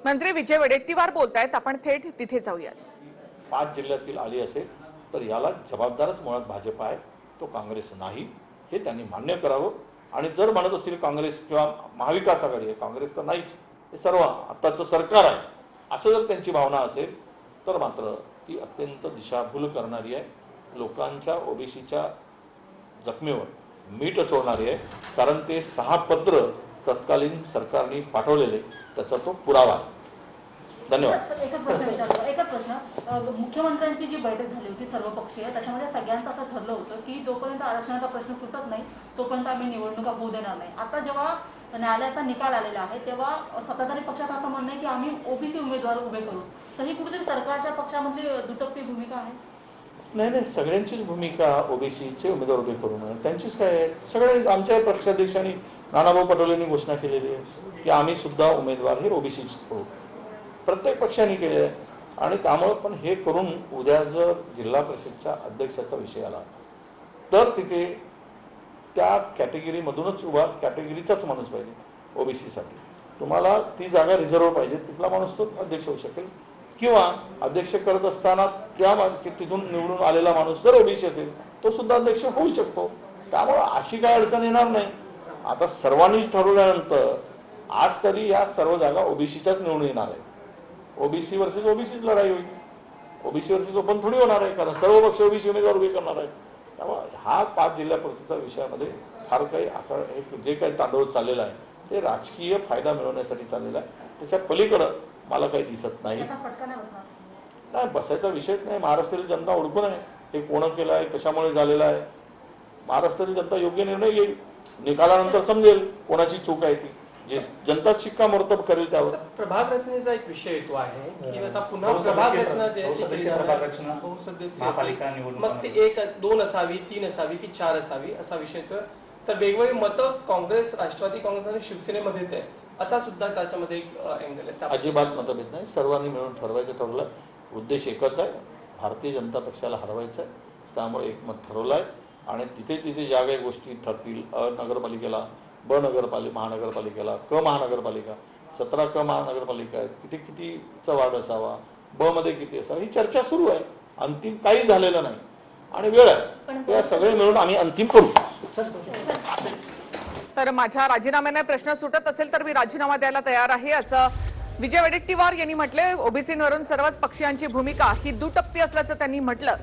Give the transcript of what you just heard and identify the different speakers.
Speaker 1: मंत्री विजय वडेट्टीवार बोलतायत, आपण थेट तिथे जाऊया।
Speaker 2: 5 जिल्ह्यातील आली असेल तर याला जबाबदारच मुळात भाजप आहे, तो काँग्रेस नाही, हे त्यांनी मान्य करावं। आणि जर म्हणत असतील काँग्रेस किंवा महाविकास आघाडी आहे, काँग्रेस तर नाहीच, हे सर्व आत्ताचं सरकार आहे, असं जर त्यांची भावना असेल तर मात्र ती अत्यंत दिशाभूल करणारी आहे, लोकांच्या ओबीसीच्या जखमेवर मीठ चोळणारी आहे। कारण ते 6 पत्र तत्कालीन सरकारने पाठवलेले त्याचा तो पुरावा आहे। धन्यवाद।
Speaker 3: एकच प्रश्न मुख्यमंत्र्यांची जी बैठक झाली होती सर्वपक्षीय, त्याच्यामध्ये सगळ्यांचं असं ठरलं होतं की जोपर्यंत आरक्षणाचा प्रश्न सुटत नाही तोपर्यंत आम्ही निवडणुका होऊ देणार नाही। आता जेव्हा न्यायालयाचा निकाल आलेला आहे तेव्हा सत्ताधारी पक्षात असं म्हणणं आहे की आम्ही ओबीसी उमेदवार उभे करू, तर ही कुठेतरी सरकारच्या पक्षामधली दुटप्पी भूमिका आहे।
Speaker 2: नाही, सगळ्यांचीच भूमिका ओबीसीचे उमेदवार उभे करू नये त्यांचीच काय आहे। सगळे आमच्या पक्षाध्यक्षांनी नानाभाऊ पटोलेंनी घोषणा केलेली आहे की आम्ही सुद्धा उमेदवार हे ओबीसीच करू, प्रत्येक पक्षाने केले आहे। आणि त्यामुळे पण हे करून उद्या जर जिल्हा परिषदच्या अध्यक्षाचा विषय आला तर तिथे त्या कॅटेगरीमधूनच उभा कॅटेगरीचाच माणूस पाहिजे। ओबीसीसाठी तुम्हाला ती जागा रिझर्व्ह पाहिजे, तिथला माणूस तो अध्यक्ष होऊ शकेल, किंवा अध्यक्ष करत असताना त्या तिथून निवडून आलेला माणूस जर ओबीसी असेल तो सुद्धा अध्यक्ष होऊ शकतो। त्यामुळे अशी काय अडचण येणार नाही। आता सर्वांनीच ठरवल्यानंतर आज तरी या सर्व जागा ओबीसीच्याच निवडून येणार आहे। ओबीसी वर्सेस ओबीसीच लढाई होईल, ओबीसी वर्सेस ओपन थोडी होणार आहे, कारण सर्व पक्ष ओबीसी उमेदवार उभे करणार आहेत। त्यामुळे हा 5 जिल्ह्यापुरतीच्या विषयामध्ये फार काही जे काही तांडव चाललेला आहे ते राजकीय फायदा मिळवण्यासाठी चाललेला आहे, त्याच्या पलीकडं मला काही दिसत नाही। नाही, बसायचा विषयच नाही। महाराष्ट्रातील जनता ओळखून आहे हे कोण केलं आहे, कशामुळे झालेलं आहे। महाराष्ट्रातील जनता योग्य निर्णय घेईल, निकालानंतर समजेल कोणाची चूक आहे ती, जे जनता शिक्कामोर्तब करेल त्यावर।
Speaker 4: प्रभाग रचनेचा एक विषय येतो आहे की आता पुन्हा प्रभाग रचना जे मग ते 1, 2 असावी, 3 असावी की 4 असावी असा विषय येतो। तर वेगवेगळे मतं काँग्रेस, राष्ट्रवादी काँग्रेस आणि शिवसेनेमध्येच आहे, असा सुद्धा त्याच्यामध्ये एक अँगल आहे।
Speaker 2: अजिबात मतभेद नाही, सर्वांनी मिळून ठरवायचं ठरवलं, उद्देश एकच आहे, भारतीय जनता पक्षाला हरवायचं आहे। त्यामुळे एक मत ठरवलं आहे आणि तिथे ज्या काही गोष्टी ठरतील, नगरपालिकेला, महानगरपालिकेला, महानगरपालिका 17 महानगरपालिका आहेत, कितीचा वार्ड असावा, मध्ये किती असावा, ही चर्चा सुरू आहे। अंतिम काही झालेलं नाही आणि वेळ आहे, त्या सगळे मिळून आम्ही अंतिम करू।
Speaker 1: तर माझ्या राजीनाम्याने प्रश्न सुटत असेल तर मी राजीनामा द्यायला तयार आहे, असं विजय वडेट्टीवार यांनी म्हटले। ओबीसीवरून सर्वच पक्षीयांची भूमिका ही दुटप्पी असल्याचं त्यांनी म्हटलं।